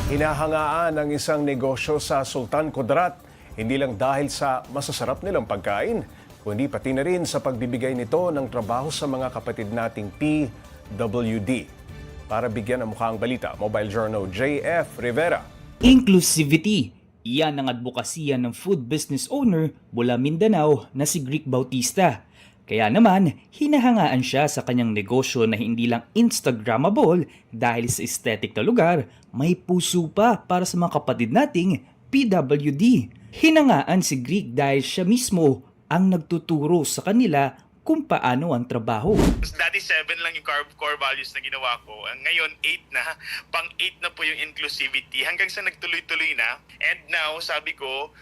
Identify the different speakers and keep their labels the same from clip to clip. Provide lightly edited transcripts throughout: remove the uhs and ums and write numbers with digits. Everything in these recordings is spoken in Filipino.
Speaker 1: Hinahangaan ang isang negosyo sa Sultan Kudarat, hindi lang dahil sa masasarap nilang pagkain, kundi pati na rin sa pagbibigay nito ng trabaho sa mga kapatid nating PWD. Para bigyan ng mukha ang balita, Mobile Journal JF Rivera.
Speaker 2: Inclusivity. Iyan ang advokasya ng food business owner mula Mindanao na si Greek Bautista. Kaya naman, hinahangaan siya sa kanyang negosyo na hindi lang Instagrammable dahil sa aesthetic na lugar, may puso pa para sa mga kapatid nating PWD. Hinangaan si Greek dahil siya mismo ang nagtuturo sa kanila kung paano ang trabaho.
Speaker 3: Dati 7 lang yung core values na ginawa ko. Ngayon 8 na. Pang 8 na po yung inclusivity hanggang sa nagtuloy-tuloy na. And now, sabi ko,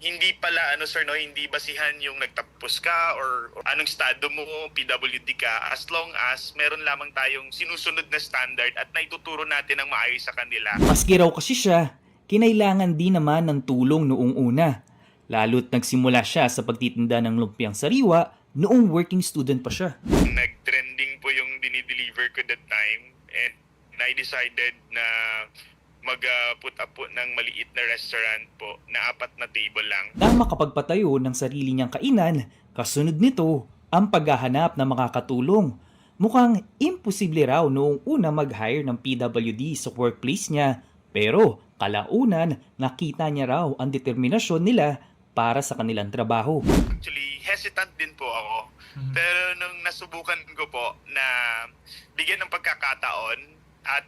Speaker 3: hindi pala hindi basihan yung nagtapos ka or anong estado mo, PWD ka, as long as meron lamang tayong sinusunod na standard at naituturo natin ang maayos sa kanila.
Speaker 2: Maski raw kasi siya, kinailangan din naman ng tulong noong una. Lalo't nagsimula siya sa pagtitinda ng lumpiang sariwa noong working student pa siya.
Speaker 3: Nag-trending po yung dinideliver ko that time and I decided na mag-put up po ng maliit na restaurant po na 4 na table lang.
Speaker 2: Nang makapagpatayo ng sarili niyang kainan, kasunod nito ang paghahanap ng makakatulong. Mukhang imposible raw noong una mag-hire ng PWD sa workplace niya, pero kalaunan nakita niya raw ang determinasyon nila para sa kanilang trabaho.
Speaker 3: Actually, hesitant din po ako. Pero nung nasubukan ko po na bigyan ng pagkakataon at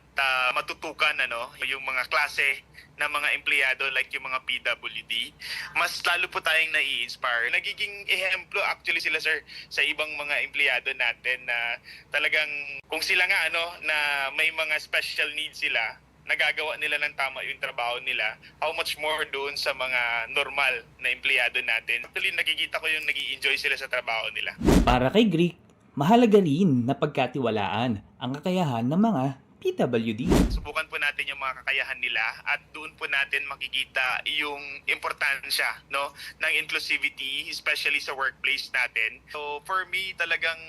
Speaker 3: matutukan yung mga klase ng mga empleyado like yung mga PWD, mas lalo po tayong nai-inspire. Nagiging ehemplo actually sila, sir, sa ibang mga empleyado natin na talagang kung sila nga na may mga special needs sila, nagagawa nila ng tama yung trabaho nila, how much more doon sa mga normal na empleyado natin. Actually, nakikita ko yung nag-i-enjoy sila sa trabaho nila.
Speaker 2: Para kay Greek, mahalaga rin na pagkatiwalaan ang kakayahan ng mga PWD.
Speaker 3: Subukan po natin yung mga kakayahan nila at doon po natin makikita yung importansya ng inclusivity, especially sa workplace natin. So for me, talagang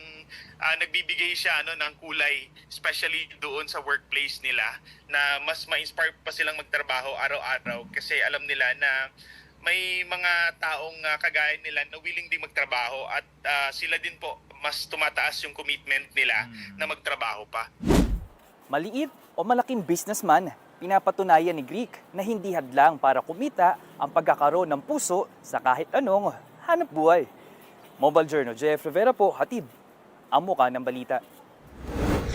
Speaker 3: nagbibigay siya ng kulay, especially doon sa workplace nila, na mas ma-inspire pa silang magtrabaho araw-araw kasi alam nila na may mga taong kagaya nila na willing din magtrabaho at sila din po mas tumataas yung commitment nila na magtrabaho pa.
Speaker 2: Maliit o malaking businessman, pinapatunayan ni Greek na hindi hadlang para kumita ang pagkakaroon ng puso sa kahit anong hanap buhay. Mobile Journal, JF Rivera po, hatid ang mukha ng balita.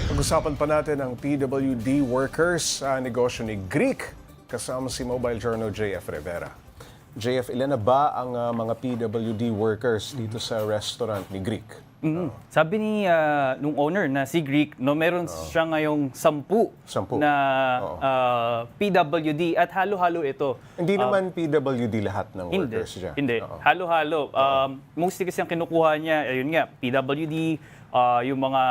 Speaker 1: Pag-usapan pa natin ang PWD workers sa negosyo ni Greek kasama si Mobile Journal JF Rivera. JF, ilan na ba ang mga PWD workers dito sa restaurant ni Greek?
Speaker 4: Sabi ni nung owner na si Greek, meron siya ngayong 10 na PWD at halo-halo ito.
Speaker 1: Hindi naman PWD lahat ng workers dyan.
Speaker 4: Hindi. Halo-halo. Mostly kasi ang kinukuha niya, ayun nga, PWD, yung mga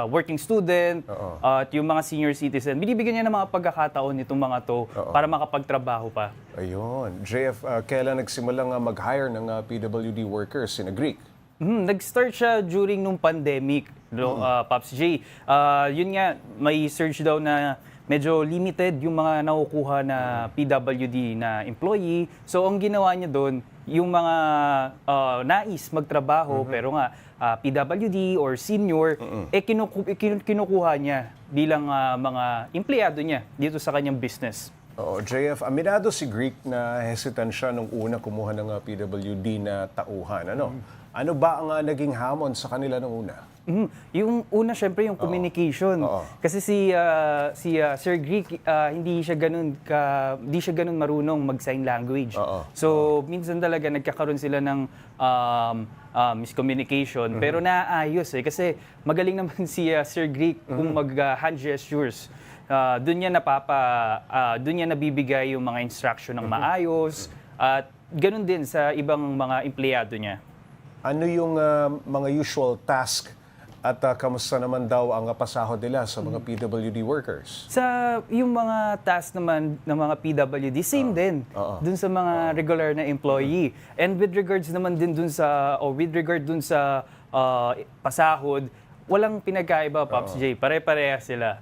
Speaker 4: working student, at yung mga senior citizen. Binibigyan niya ng mga pagkakataon itong mga to para makapagtrabaho pa.
Speaker 1: Ayun. JF, kailan nagsimulang mag-hire ng PWD workers in Greek?
Speaker 4: Nag-start siya during nung pandemic, Pops J. Yun nga, may surge daw na medyo limited yung mga nakukuha na PWD na employee. So ang ginawa niya doon, yung mga nais magtrabaho pero nga PWD or senior, kinukuha niya bilang mga empleyado niya dito sa kanyang business.
Speaker 1: Oo, JF, aminado si Greek na hesitant siya nung una kumuha ng PWD na tauhan. Ano ba ang naging hamon sa kanila nung una?
Speaker 4: Yung una, syempre, yung communication. Kasi si Sir Greek, hindi siya ganun marunong mag-sign language. So, minsan talaga nagkakaroon sila ng miscommunication. Pero naayos kasi magaling naman si Sir Greek kung mag-hand gestures. Doon niya nabibigay yung mga instruction ng maayos at ganun din sa ibang mga empleyado niya.
Speaker 1: Ano yung mga usual task at kamusta naman daw ang pasahod nila sa mga PWD workers?
Speaker 4: Yung mga task naman ng mga PWD, same din dun sa mga regular na employee. And with regards naman din dun sa pasahod, walang pinagkaiba, Pops J. Pare-pareha sila.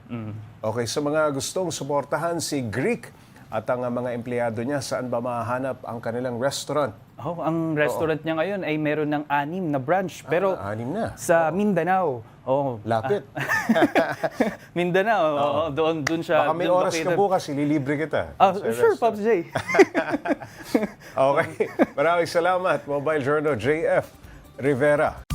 Speaker 1: Okay, sa mga gustong suportahan si Greek at ang mga empleyado niya, saan ba mahanap ang kanilang restaurant?
Speaker 4: Oh, ang restaurant niya ngayon ay meron ng 6 na branch. Pero
Speaker 1: 6 na.
Speaker 4: sa Mindanao,
Speaker 1: Lapit.
Speaker 4: Mindanao, doon siya.
Speaker 1: Baka may
Speaker 4: doon
Speaker 1: oras ka
Speaker 4: located.
Speaker 1: bukas, ililibre kita.
Speaker 4: Ah,
Speaker 1: Sa
Speaker 4: sure,
Speaker 1: restaurant.
Speaker 4: Pops J.
Speaker 1: Okay. Maraming salamat, Mobile Journal JF Rivera.